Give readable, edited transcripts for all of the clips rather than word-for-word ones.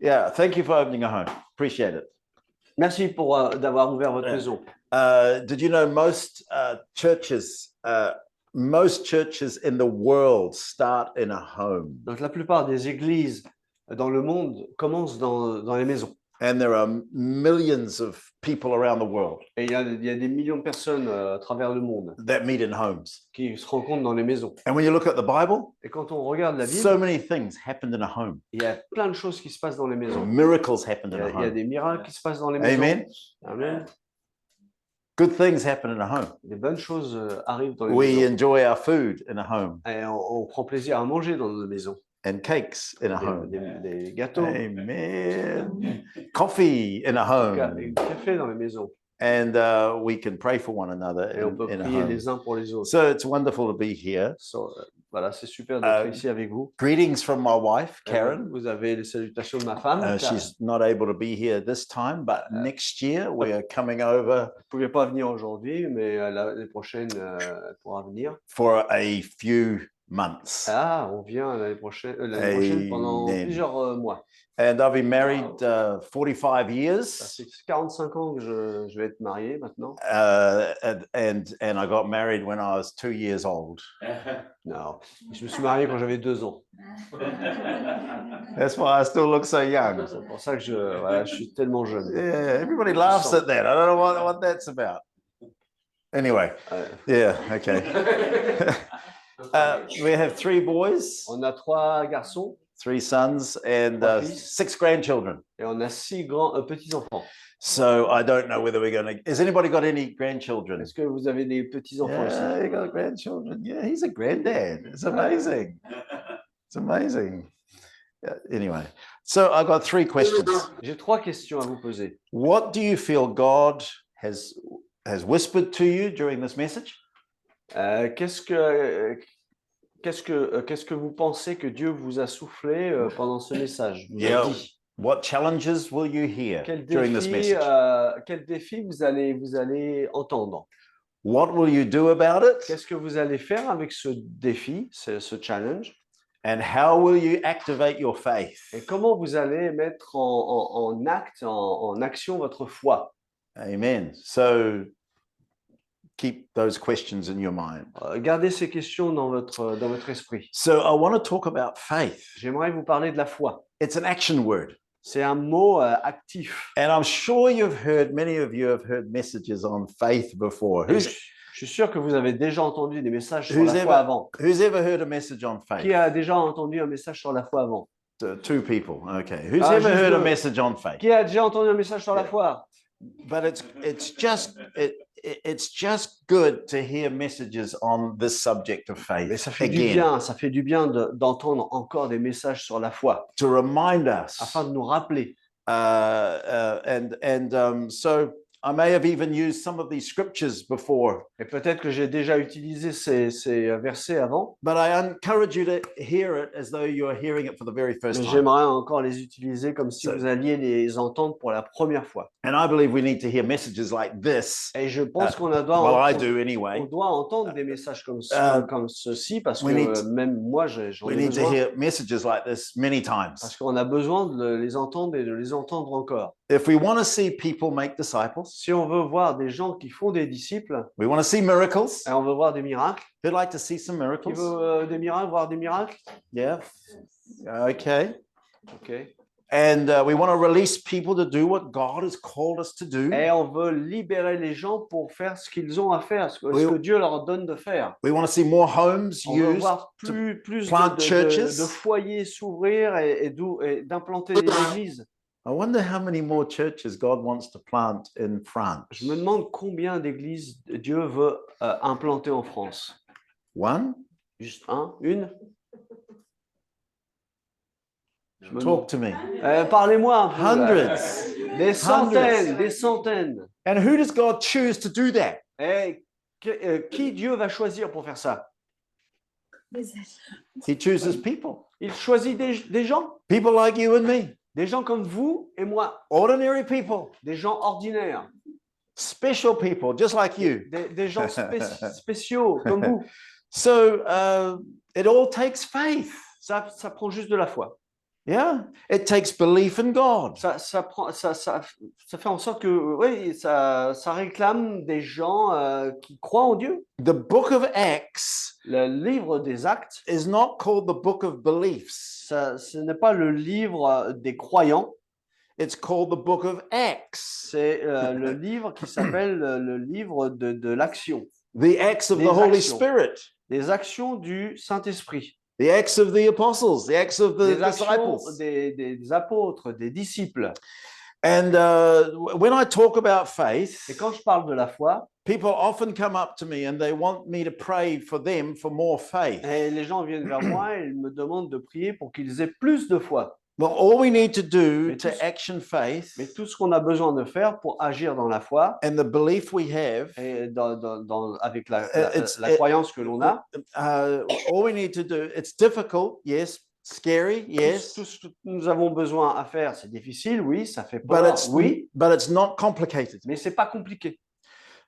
Yeah, thank you for opening a home. Appreciate it. Merci pour d'avoir ouvert votre maison. Did you know most churches in the world start in a home? Donc la plupart des églises dans le monde commencent dans les maisons. And there are millions of people around the world Et il y a des millions de personnes à travers le monde that meet in homes. qui se rencontrent dans les maisons. And when you look at the Bible, Et quand on regarde la Bible, so many things happened in a home. il y a plein de choses qui se passent dans les maisons. Miracles happened in a Il y a home. des miracles qui se passent dans les maisons. Amen. Amen. Good things happen in a home. Des bonnes choses arrivent dans les We maisons. enjoy our food in a home Et on prend plaisir à manger dans nos maisons. and cakes in a home. Des gâteaux, Amen. Coffee in a des home. cafés dans les maisons. And we can pray for one another Et on peut in a prier home. les uns pour les autres. So it's wonderful to be here. Voilà, c'est super d'être ici avec vous. Greetings from my wife, Karen. Vous avez les salutations de ma femme. Karen. She's not able to be here this time, but next year we are coming over. Elle ne pouvait pas venir aujourd'hui, mais l'année prochaine, elle pourra venir. For a few months. Ah, on vient l'année prochaine pendant plusieurs mois. And I've been married 45 Ça years. fait 45 ans que je vais être marié maintenant. And I got married when I was 2 years old. Non, je me suis marié quand j'avais 2 ans. That's why I still look so young. C'est pour ça que je suis tellement jeune. Yeah, everybody laughs at that. I don't know what that's about. Anyway, yeah, okay. We have 3 boys, On a 3 garçons 3 sons, and 6 grandchildren. et on a 6 petits-enfants. So I don't know whether we're going to. Has anybody got any grandchildren? Est-ce que vous avez des petits-enfants ici? Yeah, you got grandchildren. Yeah, he's a granddad. It's amazing. It's amazing. Yeah, anyway, so I got 3 questions. J'ai 3 questions à vous poser. What do you feel God has whispered to you during this message? Qu'est-ce que vous pensez que Dieu vous a soufflé pendant ce message? Vous a dit? What challenges will you hear during this message? Quel défi vous allez entendre? What will you do about it? Qu'est-ce que vous allez faire avec ce défi, ce challenge? And how will you activate your faith? Et comment vous allez mettre en action votre foi? Amen. So keep those questions in your mind. Gardez ces questions dans votre esprit. So I want to talk about faith. J'aimerais vous parler de la foi. It's an action word. C'est un mot actif. And I'm sure many of you have heard messages on faith before. Je suis sûr que vous avez déjà entendu des messages sur la foi avant. Who's ever heard a message on faith? Qui a déjà entendu un message sur la foi avant? 2 people. Okay. Who's ever heard a message on faith? Qui a déjà entendu un message sur la foi? But it's just good to hear messages on this subject of faith. Mais ça fait du bien d'entendre encore des messages sur la foi. To remind us. Afin de nous rappeler. So I may have even used some of these scriptures before. Et peut-être que j'ai déjà utilisé ces versets avant. But I encourage you to hear it as though you're hearing it for the very first time. J'aimerais encore les utiliser comme si vous alliez les entendre pour la première fois. And I believe we need to hear messages like this. Et je pense qu'on doit entendre des messages comme ceci parce que même moi j'en ai besoin. We need to hear messages like this many times. Parce qu'on a besoin de les entendre et de les entendre encore. If we want to see people make disciples, si on veut voir des gens qui font des disciples, we want to see miracles. Et on veut voir des miracles. Who'd like to see some miracles? Qui veut des miracles, voir des miracles? Yeah. Okay. Okay. And we want to release people to do what God has called us to do. Et on veut libérer les gens pour faire ce qu'ils ont à faire, ce que Dieu leur donne de faire. We want to see more homes on veut used voir plus de foyers s'ouvrir et d'implanter des églises. I wonder how many more churches God wants to plant in France. Je me demande combien d'églises Dieu veut implanter en France. One? Juste une? Talk to me. Parlez-moi un peu. Hundreds. Des centaines, des centaines. And who does God choose to do that? Et qui Dieu va choisir pour faire ça? He chooses people. Il choisit des gens. People like you and me. Des gens comme vous et moi. Ordinary people. Des gens ordinaires. Special people, just like you. Des gens spéciaux comme vous. So it all takes faith. Ça prend juste de la foi. Yeah, it takes belief in God. Ça fait en sorte que oui, ça réclame des gens qui croient en Dieu. The book of Acts Le livre des Actes, is not called the book of beliefs. ce n'est pas le livre des croyants, It's called the book of Acts. c'est le livre qui s'appelle le livre de l'action, The acts of the Des Holy actions. Spirit. des actions du Saint-Esprit, The acts of the apostles, the acts of the des actions disciples. des apôtres, des disciples. And when I talk about faith, Et quand je parle de la foi, people often come up to me and they want me to pray for them for more faith. et les gens viennent vers moi et ils me demandent de prier pour qu'ils aient plus de foi. Well, all we need to do Mais to tout- action faith Mais tout ce qu'on a besoin de faire pour agir dans la foi and the belief we have, et avec la It's- croyance que l'on a, all we need to do, it's difficult, yes, scary, yes, tout ce que nous avons besoin à faire, c'est difficile, oui, ça fait but peur, oui, it's not complicated. mais c'est pas compliqué.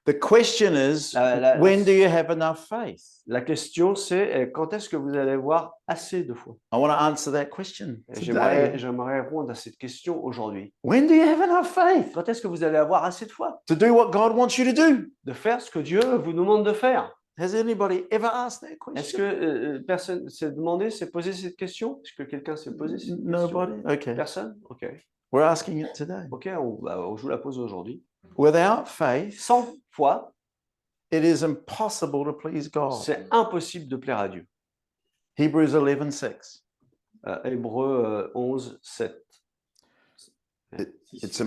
The question is, when do you have enough faith? La question, c'est quand est-ce que vous allez avoir assez de foi? I want to answer that question Et today. J'aimerais répondre à cette question aujourd'hui. When do you have enough faith Quand est-ce que vous allez avoir assez de foi to do what God wants you to do? de faire ce que Dieu vous demande de faire? Has anybody ever asked that Est-ce question? que personne s'est demandé, s'est posé cette question? Est-ce que quelqu'un s'est posé cette question? Nobody? Okay. Personne? Ok. We're asking it today. Ok, je vous la pose aujourd'hui. Without faith, Sans foi, it is impossible to please God. c'est impossible de plaire à Dieu. Hebrews 11:6. Hébreux 11, 7. It's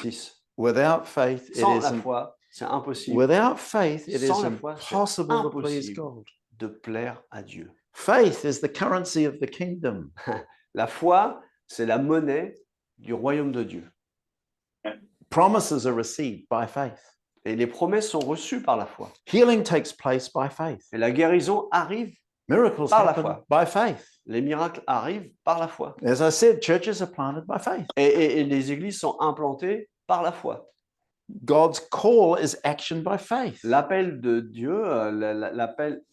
6. without faith, it Sans is la foi, c'est impossible without faith, it Sans is la foi, c'est impossible to please impossible. God. de plaire à Dieu. Faith is the currency of the kingdom. La foi, c'est la monnaie du royaume de Dieu. Promises are received by faith. Et les promesses sont reçues par la foi. Healing takes place by faith. Et la guérison arrive, Miracles Par la happen foi. by faith. les miracles arrivent par la foi. As I said, churches are planted by faith. Et les églises sont implantées par la foi. God's call is action by faith. L'appel de Dieu,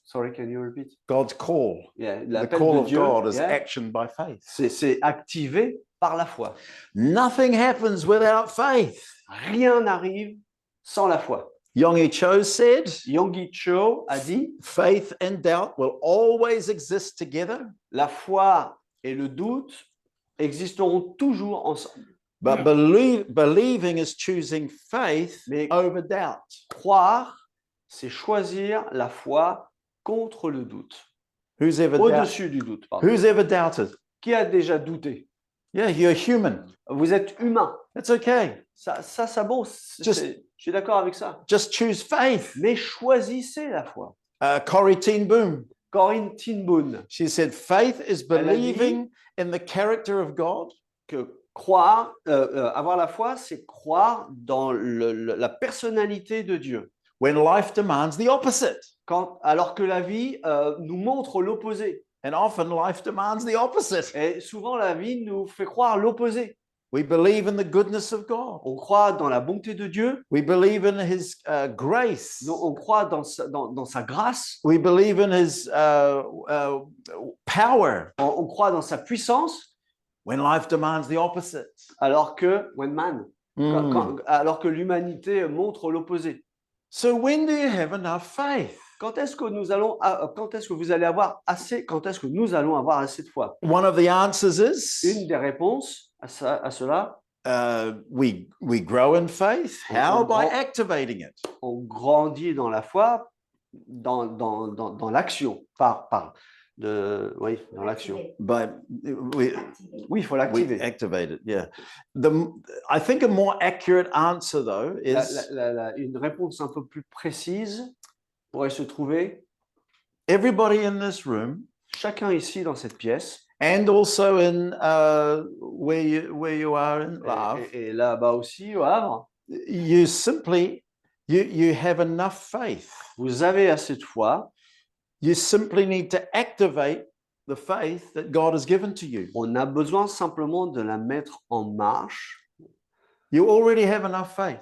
sorry, can you repeat? God's call, Yeah, the l'appel call de of Dieu, God is yeah, action by faith. c'est activé par la foi. Nothing happens without faith. Rien n'arrive sans la foi. Yonggi Cho said, Yonggi Cho a dit, faith and doubt will always exist together, la foi et le doute existeront toujours ensemble. but believing is choosing faith Mais over doubt. croire, c'est choisir la foi contre le doute. Who's ever Au-dessus du doute, pardon. Who's ever doubted? Qui a déjà douté? Yeah, you're human. Vous êtes humain. That's okay. Ça bon, Just- je suis d'accord avec ça. Just choose faith. Mais choisissez la foi. Corrie Ten Boom, Corinne Tinboon, she said, faith is Elle a dit- believing in the character of God que croire, avoir la foi, c'est croire dans la personnalité de Dieu. when life demands the opposite. Alors que la vie nous montre l'opposé. And often life demands the opposite. Et souvent, la vie nous fait croire l'opposé. We believe in the goodness of God. On croit dans la bonté de Dieu, We believe in His grace. on croit dans sa grâce, We believe in His power. on croit dans sa puissance, When life demands the opposite. alors que, Mm. alors que l'humanité montre l'opposé. So when do you have enough faith? Quand est-ce que nous allons avoir assez de foi? One of the answers is Une des réponses à cela, we grow in faith. How? By activating it. on grandit dans la foi, dans l'action, dans l'action. By we Oui, il faut l'activer. activate it. Yeah. I think a more accurate answer though is Une réponse un peu plus précise pourrait se trouver, everybody in this room, chacun ici dans cette pièce, and also in where you are in love, et là-bas aussi au Havre, you simply you have enough faith. vous avez assez de foi. You simply need to activate the faith that God has given to you. On a besoin simplement de la mettre en marche. You already have enough faith.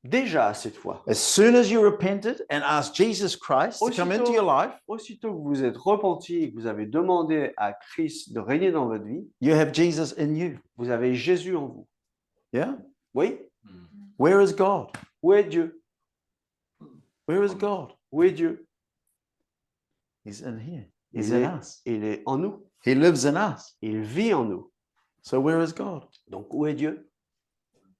déjà assez de fois. As soon as you repented and asked Jesus Christ to come into your life, Aussitôt que vous êtes repenti et que vous avez demandé à Christ de régner dans votre vie, you have Jesus in you. vous avez Jésus en vous. Yeah? Oui? Where is God? Où est Dieu? Where is God? Où est Dieu? He's in here. He's Il in est, us. il est en nous. He lives in us. Il vit en nous. So where is God? Donc, où est Dieu?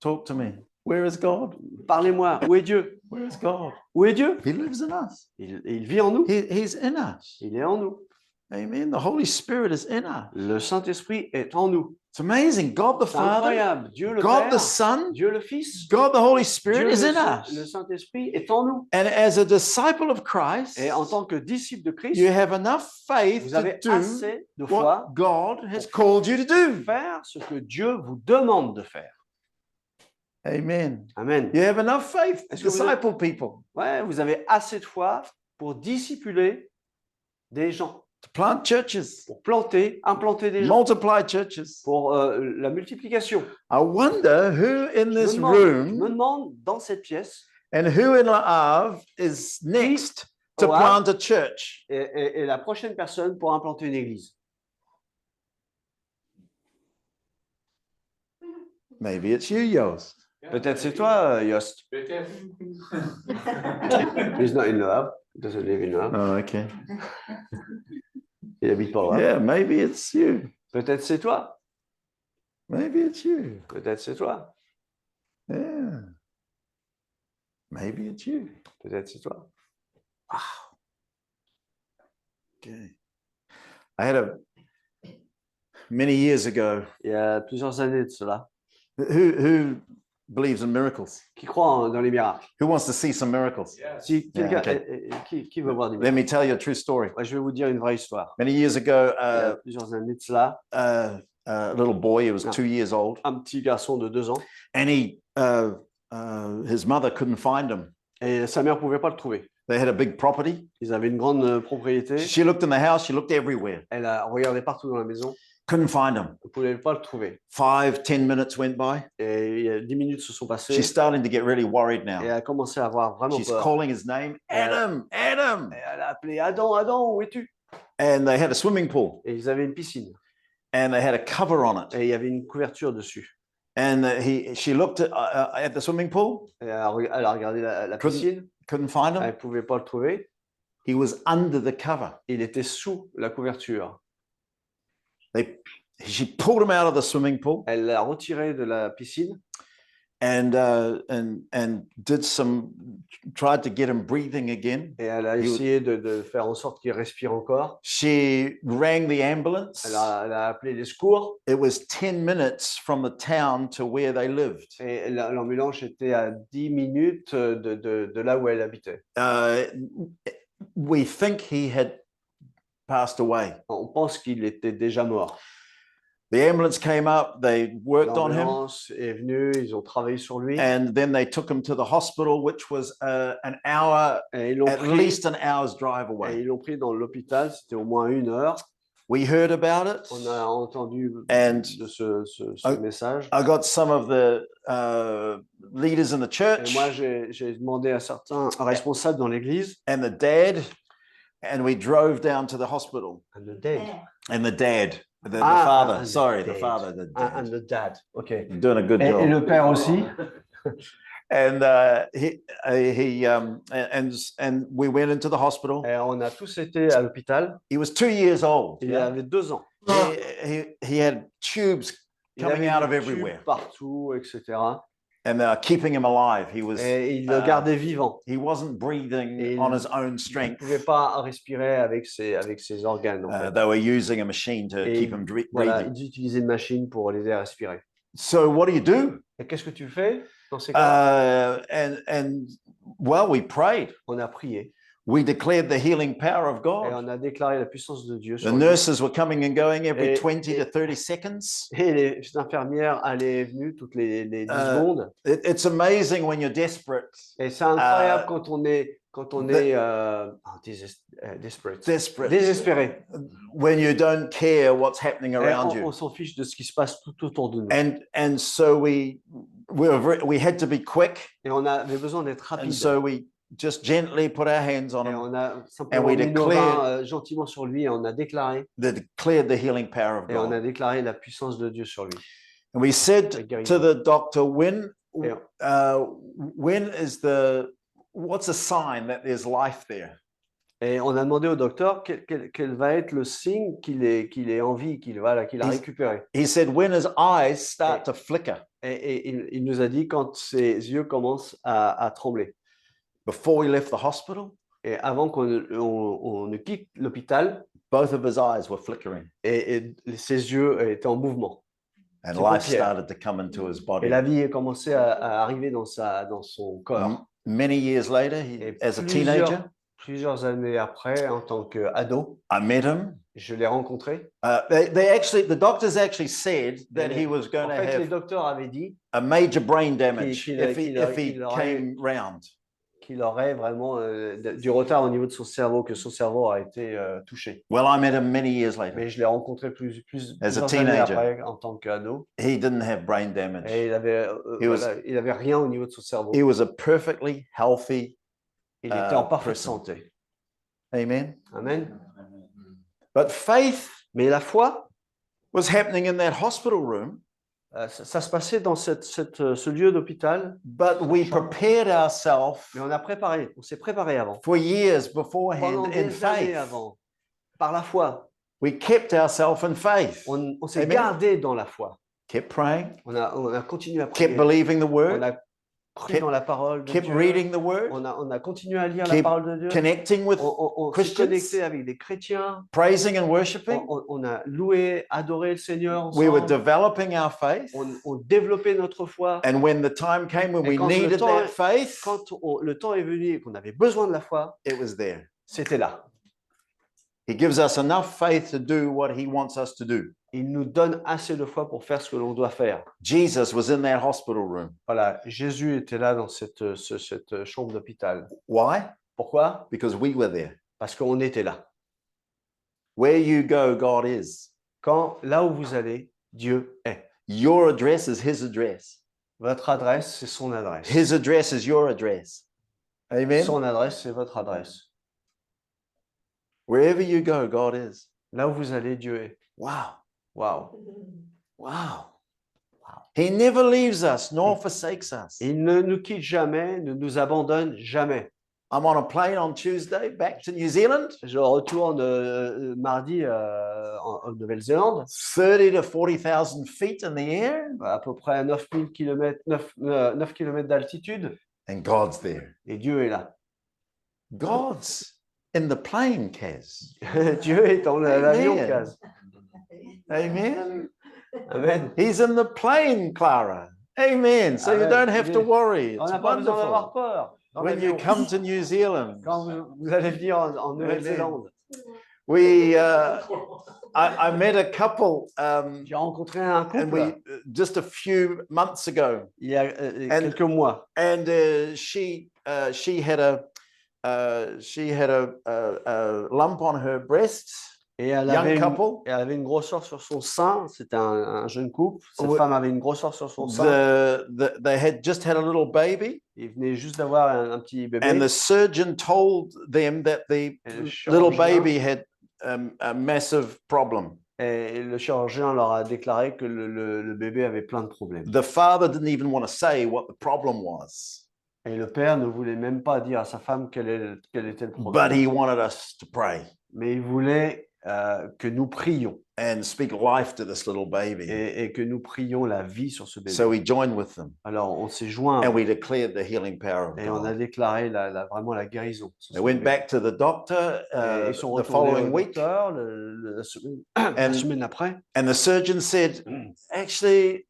Talk to me. Where is God? Parlez-moi. Où est Dieu? Where is God? Où est Dieu? He lives in us. Il vit en nous. He's in us. Il est en nous. Amen. The Holy Spirit is in us. Le Saint-Esprit est en nous. It's amazing. God the C'est Father, incroyable. Dieu le God Père, the Son, Dieu le Fils, God the Holy Spirit Dieu is in le us. Saint-Esprit est en nous. And as a disciple of Christ, Et en tant que disciple de Christ, you have enough faith vous to avez do assez de foi what God has called you to pour do. faire ce que Dieu vous demande de faire. Amen. Amen. You have enough faith to Est-ce que vous êtes- disciple people, Ouais, vous avez assez de foi pour discipuler des gens, to plant churches, pour implanter des gens, multiply churches. pour la multiplication. I wonder who in Je this me room demande dans cette pièce and who in La Havre is next to Au Havre plant a church. est la prochaine personne pour implanter une église. Maybe it's you, Yost. Peut-être c'est toi, Yost. Peut-être. He's not in Le Havre. He doesn't live in Le Havre. Oh, okay. Il habite pas au Havre. Yeah, maybe it's you. Peut-être c'est toi. Maybe it's you. Peut-être c'est toi. Yeah. Maybe it's you. Peut-être c'est toi. Okay. I had many years ago, Il y a plusieurs années de cela. who believes in miracles? Qui croit dans les miracles? Who wants to see some miracles? Yes. Si quelqu'un, Yeah, qui veut voir des Let miracles? me tell you a true story. Ouais, je vais vous dire une vraie histoire. Many years ago, Il y a plusieurs années de cela, a little boy, he was Ah. 2 years old, un petit garçon de 2 ans, and his mother couldn't find him. et sa mère ne pouvait pas le trouver. They had a big property. Ils avaient une grande propriété. She looked in the house, she looked everywhere, Elle a regardé partout dans la maison. couldn't find him. Elle ne pouvait pas le trouver. 5-10 minutes went by. Et il y a 10 minutes se sont passées. She's starting to get really worried Et now. elle a commencé à avoir vraiment She's peur. calling his name, Adam, Adam. Et elle a appelé Adam, Adam, où es-tu? And they had a swimming pool, Et ils avaient une piscine. and they had a cover on it. Et il y avait une couverture dessus. And she looked at the swimming pool, Et elle a regardé la Couldn't- piscine. couldn't find Elle him. ne pouvait pas le trouver. He was under the cover. Il était sous la couverture. She pulled him out of the swimming pool Elle l'a retiré de la piscine. and tried to get him breathing again. Et elle a essayé de faire en sorte qu'il respire encore. She rang the ambulance. Elle a appelé les secours. It was 10 minutes from the town to where they lived. Et l'ambulance était à 10 minutes de là où elle habitait. We think he had passed away. On pense qu'il était déjà mort. The ambulance came up, they worked on him, L'ambulance est venue, ils ont travaillé sur lui. and then they took him to the hospital, which was an hour, Et ils l'ont at pris, least an hour's drive et away. ils l'ont pris dans l'hôpital, c'était au moins 1 heure. We heard about it. On a entendu And de ce I- message. I got some of the leaders in the Et church moi, j'ai demandé à certains responsables dans l'église. and the dad, and we drove down to the hospital. And the dad. And the dad, the Ah, father, and the sorry, the dad. father, the dad. And the dad. OK. Et Doing a good job. le père aussi. And and we went into the hospital. Et on a tous été à l'hôpital. He was 2 years old. Il avait 2 ans. He had tubes Il coming avait out of des tubes everywhere, partout, etc. and they are keeping him alive. Et il le gardait vivant. He wasn't breathing Et on his own Il ne strength. pouvait pas respirer avec ses organes. En fait. They were using a machine to Et keep him voilà, breathing. ils utilisaient une machine pour l'aider à respirer. So what do you do? Et qu'est-ce que tu fais dans ces cas? And well, we prayed. On a prié We declared the healing power of et God. on a déclaré la puissance de Dieu The sur lui. nurses were coming and going every Et- 20 to 30 seconds. Et les infirmières allaient et venues toutes les 10 secondes. It's amazing when you're desperate. Et c'est incroyable quand on est Desperate. désespéré. When you don't care what's happening Et around on you. s'en fiche de ce qui se passe tout autour de nous. And so we had to be quick, Et on avait besoin d'être and rapide. so we just gently put our hands on Et him, on a and simplement we mis nos declared- mains gentiment sur lui et on a déclaré the healing power of et on a God. déclaré la puissance de Dieu sur lui. And we said La guérison. to the doctor, when Et is what's a sign that there's life there? Et on a demandé au docteur quel va être le signe qu'il est en vie, qu'il a récupéré. He said, when his eyes start to flicker. Et il nous a dit quand ses yeux commencent à trembler. Before we left the hospital, Et avant qu'on ne quitte l'hôpital, both of his eyes were flickering, et ses yeux étaient en mouvement. and Ses life paupières. started to come into his Et body. la vie a commencé à arriver dans son corps. Many years later, Et as a teenager, plusieurs années après, en tant qu'ado, I met him. je l'ai rencontré. The doctors actually said that he was going En to fait, les have docteurs avaient dit a major brain damage qu'il if he aurait- came round. qu'il aurait vraiment du retard au niveau de son cerveau, que son cerveau a été touché. Well, I met him many years later. Mais je l'ai rencontré As a plusieurs années teenager. après en tant qu'ado. He didn't have brain damage. Et il avait rien au niveau de son cerveau. He was a perfectly healthy. Il était en parfaite person. santé. Amen. Amen. But faith Mais la foi, was happening in that hospital room, ça se passait dans ce lieu d'hôpital. but we prepared ourselves Mais on s'est préparé avant. for years Pendant beforehand in des années faith. avant, par la foi. We kept ourselves in faith. On s'est Amen. gardé dans la foi. Kept praying, On a continué à prier. kept believing the On word, a cru dans la parole de kept Dieu. reading the word, On a continué à lire la keep parole de Dieu. connecting with, On s'est Christians. connecté avec des chrétiens. praising and worshiping. On a loué, adoré le Seigneur We were ensemble. developing our faith. On développait notre foi. And when the time came when Et we quand le needed temps that faith, Quand le temps est venu et qu'on avait besoin de la foi, it was there. c'était là. He gives us enough faith to do what he wants us to do. Il nous donne assez de foi pour faire ce que l'on doit faire. Jesus was in that hospital room. Voilà, Jésus était là dans cette chambre d'hôpital. Why? Pourquoi? Because we were there. Parce qu'on était là. Where you go, God is. Là où vous allez, Dieu est. Your address is his address. Votre adresse, c'est son adresse. His address is your address. Amen. Son adresse, c'est votre adresse. Wherever you go, God is. Là où vous allez, Dieu est. Wow. Waouh. Wow. He never leaves us nor forsakes us. Il ne nous quitte jamais, ne nous abandonne jamais. I'm on a plane on Tuesday back to New Zealand. Je retourne mardi en Nouvelle-Zélande, 30 to 40,000 feet in the air. à peu près à 9 km d'altitude, And God's there. et Dieu est là. God's in the plane, Kaz. Dieu est dans l'avion, Amen. Kaz. Amen. Amen. He's in the plane, Clara. Amen. So you Amen. don't have to worry. On It's n'a pas besoin d'avoir wonderful. peur. Dans When you l'avion. come to New Zealand, Quand vous allez venir en Nouvelle-Zélande, I met a couple, j'ai rencontré un and we couple just a few months ago, il y a quelques mois. and she had a lump on her breast. Et elle Young couple. elle avait une grosseur sur son sein. C'était un jeune couple. Cette Ouais. femme avait une grosseur sur son sein. They had just had a little baby, Il venait juste d'avoir un petit bébé. and the surgeon told them that the Et le little chirurgien- baby had a massive problem. Et le chirurgien leur a déclaré que le bébé avait plein de problèmes. The father didn't even want to say what the problem was, Et le père ne voulait même pas dire à sa femme quel était le but problème. he wanted us to pray Mais il voulait que nous prions and speak life to this little baby. et que nous prions la vie sur ce bébé. So we joined with them, Alors on s'est joints and we declared the healing power of et on a God. déclaré vraiment la guérison. sur They ce went bébé. back to the doctor Et ils sont the retournés following au week, docteur la semaine après. and the surgeon said, actually,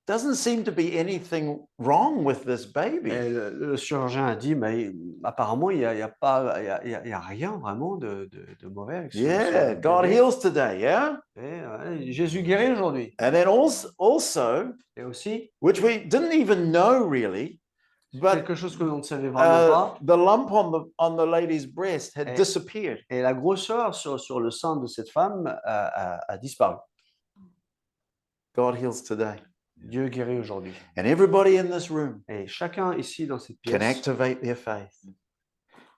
doesn't seem to be anything wrong with this baby. Et le chirurgien a dit, mais apparemment, il y a rien vraiment de mauvais avec ce Yeah, God bébé. heals today, yeah? Et, Jésus guérit aujourd'hui. And then also, Et aussi, which we didn't even know really, but quelque chose que l'on ne savait vraiment pas, the lump on the lady's breast had Eh. disappeared. et la grosseur sur le sein de cette femme a disparu. God heals today. Dieu guérit aujourd'hui. And everybody in this room Et chacun ici dans cette can pièce activate their faith,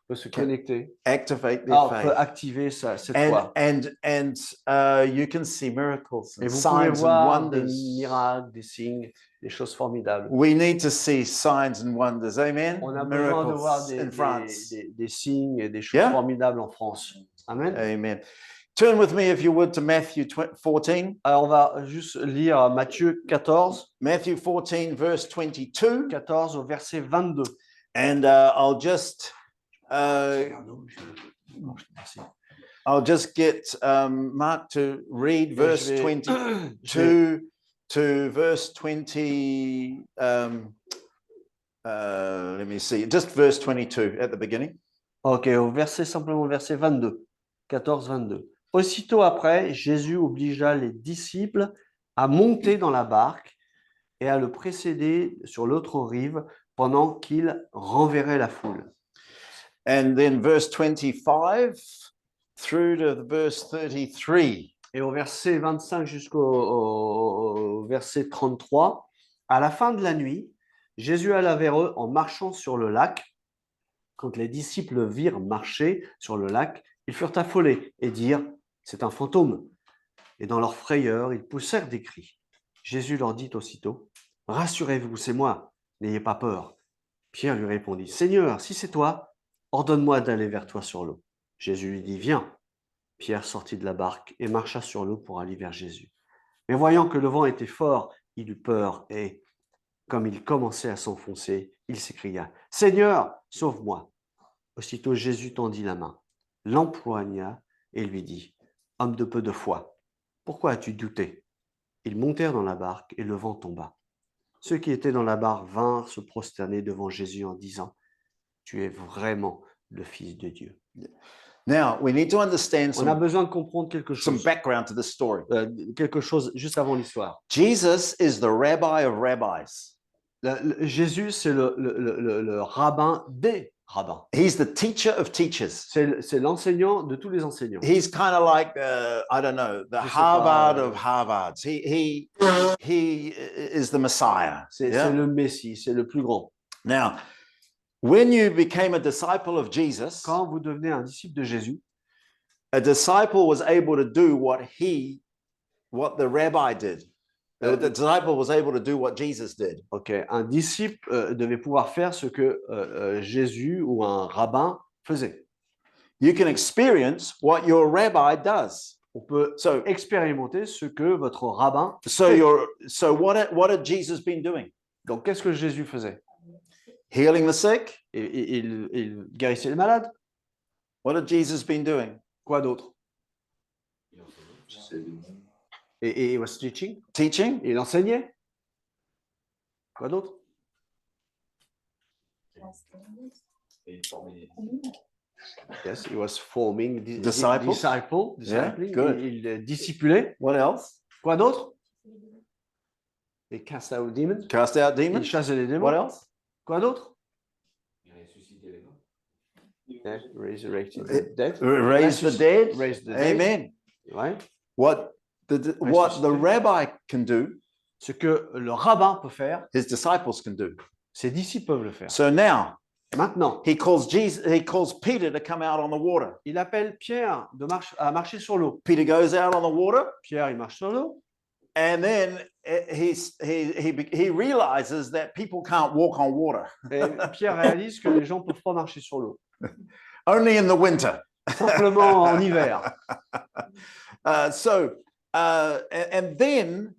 peut se connecter, activate their peut faith. activer cette And, foi. you can see miracles Et and vous pouvez signs and voir des wonders. miracles, des signes, des choses formidables. We need to see signs and wonders. Amen. On a besoin de voir Miracles in France. des signes et des choses Yeah. formidables en France. Amen. Amen. Turn with me, if you would, to Matthew 14. Alors, on va juste lire Matthieu 14, Matthew 14, verse 22. 14 au verset 22. And I'll just get Mark to read verse 22 to verse 20. Let me see, just verse 22 at the beginning. Ok, simplement au verset 22. 14, 22. Aussitôt après, Jésus obligea les disciples à monter dans la barque et à le précéder sur l'autre rive pendant qu'il renverrait la foule. And then verse 25 through to the verse 33. Et au verset 25 jusqu'au verset 33, à la fin de la nuit, Jésus alla vers eux en marchant sur le lac. Quand les disciples virent marcher sur le lac, ils furent affolés et dirent « C'est un fantôme !» Et dans leur frayeur, ils poussèrent des cris. Jésus leur dit aussitôt « Rassurez-vous, c'est moi, n'ayez pas peur. » Pierre lui répondit « Seigneur, si c'est toi, ordonne-moi d'aller vers toi sur l'eau. » Jésus lui dit « Viens. » Pierre sortit de la barque et marcha sur l'eau pour aller vers Jésus. Mais voyant que le vent était fort, il eut peur et, comme il commençait à s'enfoncer, il s'écria « Seigneur, sauve-moi !» Aussitôt Jésus tendit la main, l'empoigna et lui dit « Homme de peu de foi, pourquoi as-tu douté ?» Ils montèrent dans la barque et le vent tomba. Ceux qui étaient dans la barque vinrent se prosterner devant Jésus en disant « Tu es vraiment le Fils de Dieu. » Now, we need to understand On a besoin de comprendre quelque some chose. background to the story. Quelque chose juste avant l'histoire. Jesus is the rabbi of rabbis. Jésus, c'est le rabbin des rabbins. He's the teacher of teachers. C'est l'enseignant de tous les enseignants. He's kind of like, I don't know, the Harvard of Harvards. He is the Messiah. C'est le Messie, c'est le plus grand. Now, when you became a disciple of Jesus, Quand vous devenez un disciple de Jésus, a disciple was able to do what the rabbi did. The disciple was able to do what Jesus did. Okay. Un disciple devait pouvoir faire ce que Jésus ou un rabbin faisait. You can experience what your rabbi does. On peut expérimenter ce que votre rabbin fait. So what had Jesus been doing? Donc, qu'est-ce que Jésus faisait? Healing the sick. Il guérissait les malades. What had Jesus been doing? Quoi d'autre? Et he was teaching. Teaching. Il enseignait. Quoi d'autre? Yes, he was forming disciples. Yeah, good. Il discipulait. What else? Quoi d'autre? Il cast out demons. Cast out demons. Il chassait les démons. What else? Quoi d'autre? Resurrected the dead. Raise the dead. Raise the dead. Amen. Ouais. What the rabbi can do, ce que le rabbin peut faire, his disciples can do. Ses disciples peuvent le faire. So now, maintenant, he calls Peter to come out on the water. Il appelle Pierre à marcher sur l'eau. Peter goes out on the water. Pierre, il marche sur l'eau. And then he realizes that people can't walk on water. Et Pierre réalise que les gens peuvent pas marcher sur l'eau. Only in the winter. Simplement en hiver. And then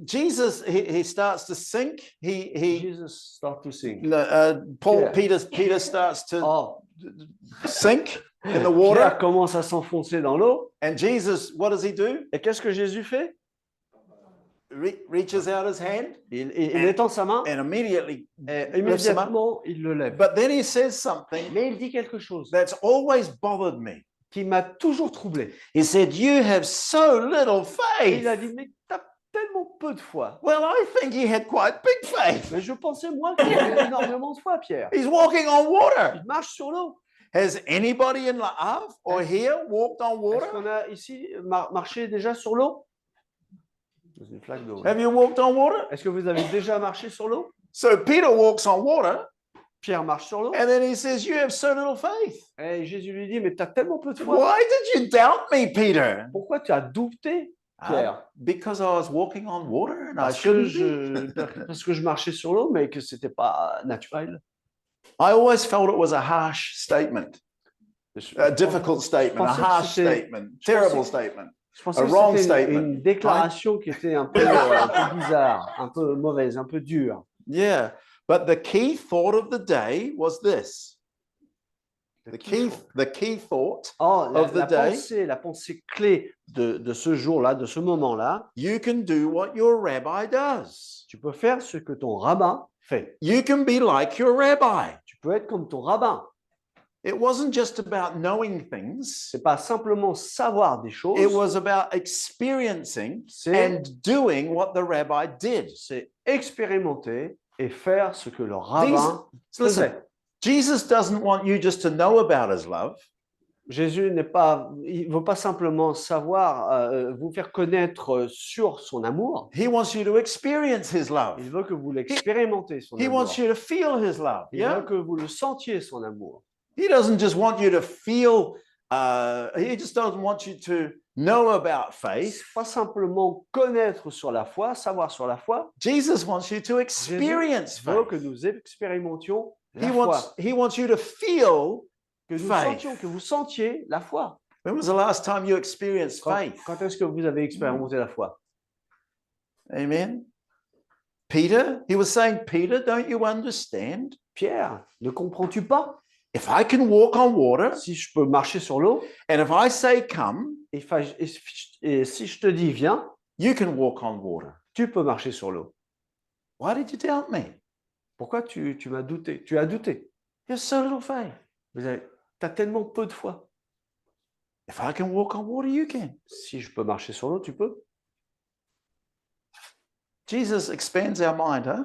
Jesus he starts to sink. Jesus starts to sink. Peter starts to sink in the water. Pierre commence à s'enfoncer dans l'eau. And Jesus, what does he do? Et qu'est-ce que Jésus fait? Reaches out his hand. Il étend sa main. And immédiatement, il le lève. But then he says something. Mais il dit quelque chose. That's always bothered me. Qui m'a toujours troublé. He said, "You have so little faith." Il a dit, mais t'as tellement peu de foi. Well, I think he had quite big faith. Mais je pensais moi qu'il avait énormément de foi, Pierre. He's walking on water. Il marche sur l'eau. Has anybody in La Havre or here walked on water? Est-ce qu'on a ici marché déjà sur l'eau? Dans une flaque d'eau. Have you walked on water? Est-ce que vous avez déjà marché sur l'eau? So Peter walks on water, Pierre marche sur l'eau. and then he says, "You have so little faith. Et Jésus lui dit, mais tu as tellement peu de foi. Why did you doubt me, Peter?" Pourquoi tu as douté, Pierre? Because I was walking on water and I Parce que, shouldn't be. parce que je marchais sur l'eau, mais que c'était pas naturel. I always felt it was a harsh statement, a difficult statement, a pensais que harsh c'était- statement, je terrible pensais- statement. Je pensais A que wrong c'était statement. une déclaration qui était un peu bizarre, un peu mauvaise, un peu dure. Yeah, but the key thought of the day was this. The key thought, Oh, of the day. la pensée clé de ce jour-là, de ce moment-là, you can do what your rabbi does. tu peux faire ce que ton rabbin fait. You can be like your rabbi. Tu peux être comme ton rabbin. It wasn't just about knowing things. C'est pas simplement savoir des choses, It was about experiencing c'est and doing what the rabbi did. c'est expérimenter et faire ce que le rabbin Listen, faisait. Jesus doesn't want you just to know about his love. Jésus il ne veut pas simplement savoir, vous faire connaître sur son amour. He wants you to experience his love. Il veut que vous l'expérimentez, son He amour. wants you to feel his love. Il Yeah. veut que vous le sentiez, son amour. He doesn't just want you to feel, he just doesn't want you to know about faith. Pas simplement connaître sur la foi, savoir sur la foi. Jesus wants you to experience Il veut que faith. nous expérimentions la He foi. wants you to feel Que nous faith. sentions, que vous sentiez la foi. When was the last time you experienced faith? Quand est-ce que vous avez expérimenté la foi? Amen. Peter, he was saying, Peter, don't you understand? Pierre, ne comprends-tu pas? If I can walk on water, Si je peux marcher sur l'eau, and if I say come, et si je te dis viens, you can walk on water. tu peux marcher sur l'eau. Why did you doubt me? Pourquoi tu m'as douté? Tu as douté. You have so little faith. Tu as tellement peu de foi. If I can walk on water, you can. Si je peux marcher sur l'eau, tu peux. Jesus expands our mind, huh?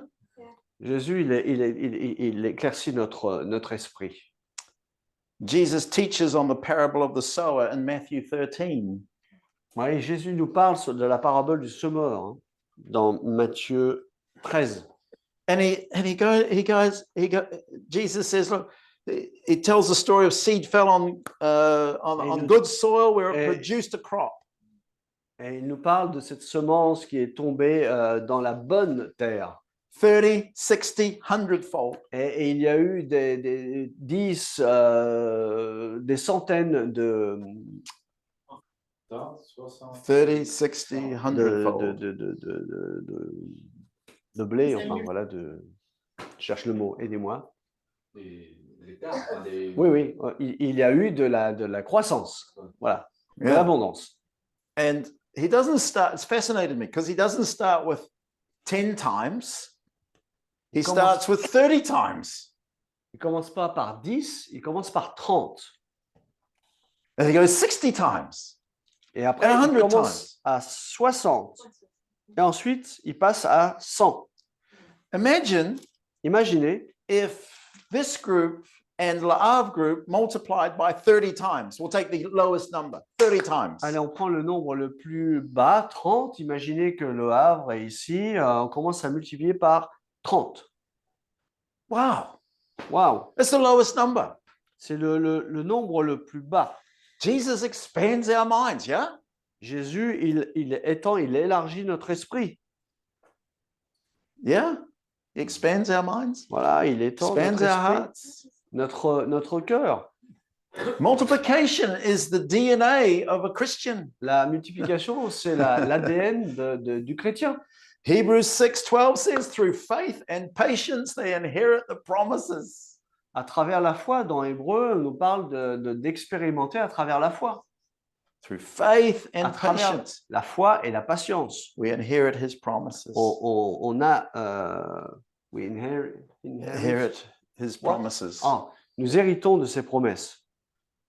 Jésus, il éclaircit notre esprit. Jesus teaches on the parable of the sower in Matthew 13. Oui, Jésus nous parle de la parabole du semeur hein, dans Matthieu 13. And Jesus says, look, he tells the story of seed fell on good soil where it produced a crop. Et il nous parle de cette semence qui est tombée dans la bonne terre. 30, 60, 100-fold. Et il y a eu des centaines de 30, 60, 100-fold. de blé, enfin voilà, je cherche le mot, aidez-moi. Oui, il y a eu de la croissance, voilà, de Yeah. l'abondance. And he doesn't start, it's fascinated me because he doesn't start with 10 times. He starts with 30 times. Il ne commence pas par 10, il commence par 30. And he goes 60 times. Et après, And il 100 commence times. à 60. Et ensuite, il passe à 100. Imagine Imaginez if this group and La'av group multiplied by 30 times. We'll take the lowest number, 30 times. Allez, on prend le nombre le plus bas, 30. Imaginez que Le Havre est ici, on commence à multiplier par 30. Wow, Waouh, that's the lowest number. c'est le nombre le plus bas. Jesus expands our minds, yeah? Jésus, il élargit notre esprit. Yeah? He expands our minds, Voilà, il étend expands notre our esprit, hearts. notre cœur. Multiplication is the DNA of a Christian. La multiplication, c'est l'ADN du chrétien. Hebrews 6:12 says, through faith and patience, they inherit the promises. À travers la foi, dans Hébreu, on nous parle d'expérimenter à travers la foi. Through faith À and travers patience, la foi et la patience. we inherit his promises. On a... we inherit His What? promises. Ah, nous héritons de ses promesses.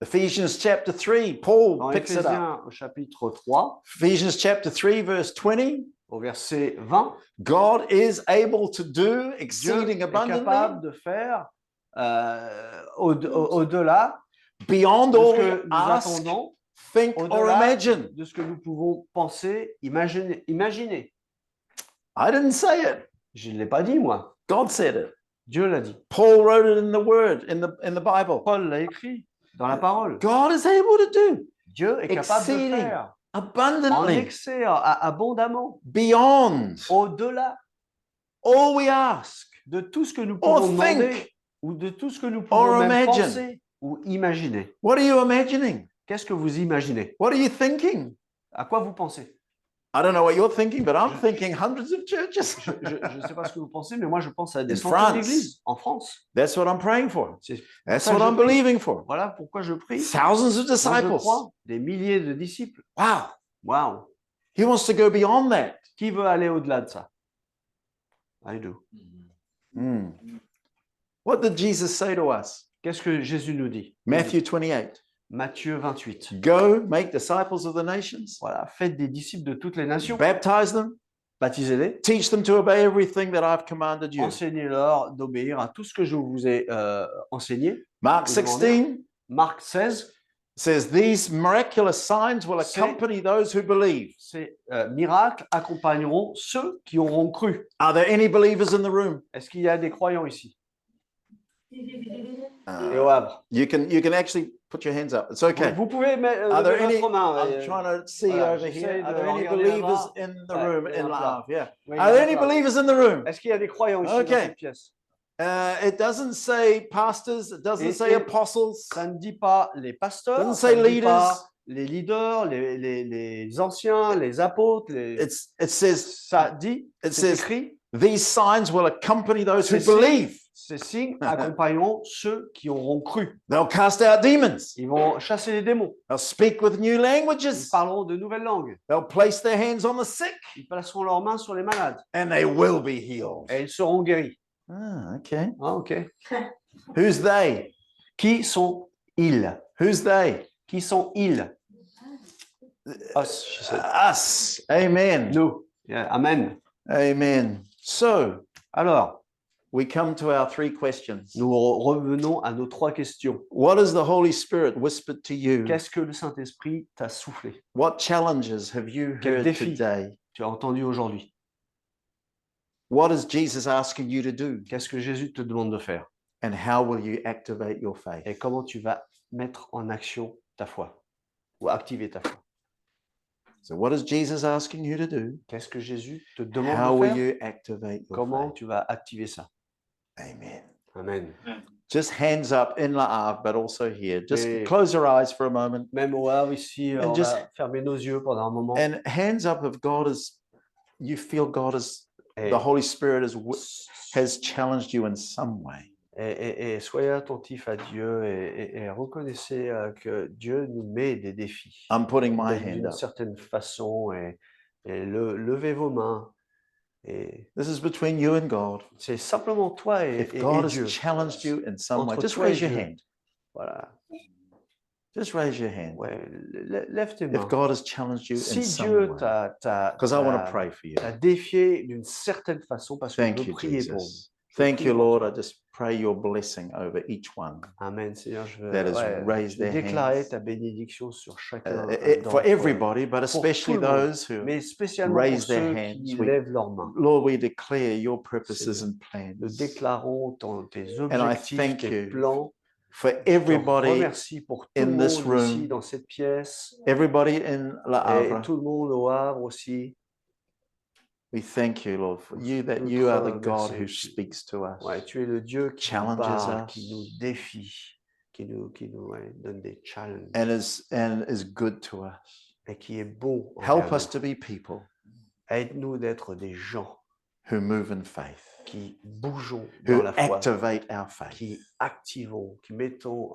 Ephesians chapter 3, Paul Dans picks it up. Éphésiens au chapitre 3, Ephesians chapter 3, verse 20. au verset 20, God is able to do Dieu exceeding est abundantly capable de faire au-delà beyond de all ce we que nous ask, attendons, think, or au-delà imagine. de ce que nous pouvons penser, imaginer. I didn't say it. Je ne l'ai pas dit, moi. God said it. Dieu l'a dit. Paul wrote it in the word, in the Bible. Paul l'a écrit dans la parole. God is able to do Dieu est capable de exceeding, faire en abundantly, excès, abondamment, beyond au-delà all we ask de tout ce que nous or pouvons demander think. ou de tout ce que nous or pouvons même imagine. penser ou imaginer. What are you imagining? Qu'est-ce que vous imaginez? What are you thinking? À quoi vous pensez? I don't know what you're thinking, but I'm thinking hundreds of churches. Je ne sais pas ce que vous pensez, mais moi je pense à des In centaines France. d'églises en France. That's what I'm praying for. C'est That's ça what que je I'm prie. believing for. Voilà pourquoi je prie. Thousands of Moi, je disciples. crois des milliers de disciples. Wow. Waouh! He wants to go beyond that. Qui veut aller au-delà de ça? I do. Mm. What did Jesus say to us? Qu'est-ce que Jésus nous dit? Matthew 28. Matthieu 28. Go, make disciples of the nations, Voilà, faites des disciples de toutes les nations, baptize them, baptisez-les, teach them to obey everything that I've commanded you. enseignez-leur d'obéir à tout ce que je vous ai enseigné. Mark Vous demandez. 16 Marc 16, says, These miraculous signs will C'est- accompany those who believe. ces miracles accompagneront ceux qui auront cru. Are there any believers in the room? Est-ce qu'il y a des croyants ici? Uh, Et au Havre. you can actually put your hands up. It's okay. Vous pouvez Are there lever any? votre main. I'm trying to see voilà, over j'essaie here. Are de there any regarder believers là-bas. in the Ouais, room il y en in a La Havre? Yeah. Oui, il y Are en there a any plein. believers in the room? Est-ce qu'il y a des croyants ici Ok. dans cette pièce? It doesn't say pastors. It doesn't Et- say et- apostles. Ça ne dit pas les pasteurs, Doesn't ça say ne dit pas leaders. les leaders, les anciens, les apôtres. It says Ça dit, it c'est says écrit, these signs will accompany those who Ces signes- believe. ces signes accompagneront ceux qui auront cru. They'll cast out demons. Ils vont chasser les démons. They'll speak with new Ils languages. parleront de nouvelles langues. They'll place their hands on the sick Ils placeront leurs mains sur les malades and they will be healed. et ils seront guéris. Ah, okay. Ah, ok. Who's they? Qui sont-ils? Who's they? Qui sont-ils? Us, she said. Us. Amen. Nous. Yeah, amen. Amen. So Alors, we come to our three questions. nous revenons à nos trois questions. What has the Holy Spirit whispered to you? Qu'est-ce que le Saint-Esprit t'a soufflé? What challenges have you Quel heard défi? today? Tu as entendu aujourd'hui? What is Jesus asking you to do? Qu'est-ce que Jésus te demande de faire? And how will you activate your faith? Et comment tu vas mettre en action ta foi? Ou activer ta foi? So what is Jesus asking you to do? Qu'est-ce que Jésus te How demande de will faire? you activate your Comment faith? tu vas activer ça? Amen. Amen. Just hands up in La Havre, but also here. Just Et- close your eyes for a moment. Même au Havre, ici, And on just- va fermer nos yeux pendant un moment. And hands up if God is, you feel God is, Et, the Holy Spirit has challenged you in some way. et soyez attentifs à Dieu et reconnaissez que Dieu nous met des défis I'm putting my hand d'une up. certaine façon et levez vos mains. Et This is between you and God. c'est simplement toi et, If et God Dieu. has challenged you in some way, Entre just toi et raise your Dieu. hand. Voilà. Just raise your hand. Ouais, lève tes mains. If God has challenged you in Si some Dieu way. t'a Because I want to pray for you. défié d'une certaine façon, parce que je Thank veux you, prier pour vous. Jesus. Thank prie you, pour Lord. toi. I just pray your blessing over each one. Amen, Seigneur, je veux That has raised je veux their déclarer hands. ta bénédiction sur chacun For d'entre eux, everybody, but especially tout le monde. those who, mais spécialement pour raise their ceux hands. qui We- lèvent leurs mains. Lord, we declare your purposes Seigneur, and Nous plans. déclarons tes I objectifs, thank tes you plans. For Je te everybody, remercie pour tout in le this monde ici room, dans cette pièce everybody in La et Havre, tout le monde au Havre aussi. we thank you, Lord, for you that Nous you te are the God who remercions. speaks to us. Ouais, tu es le Dieu qui nous Challenges parle, us. qui nous défie, qui nous donne des challenges and is good to us. et qui est bon. Help envers us nous. to be people Aide-nous d'être des gens who move in faith, qui bougeons who dans la foi, activate our faith. qui activons, qui mettons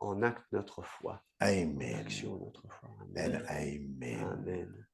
en acte notre foi, Amen action notre foi. and Amen. amen. Amen.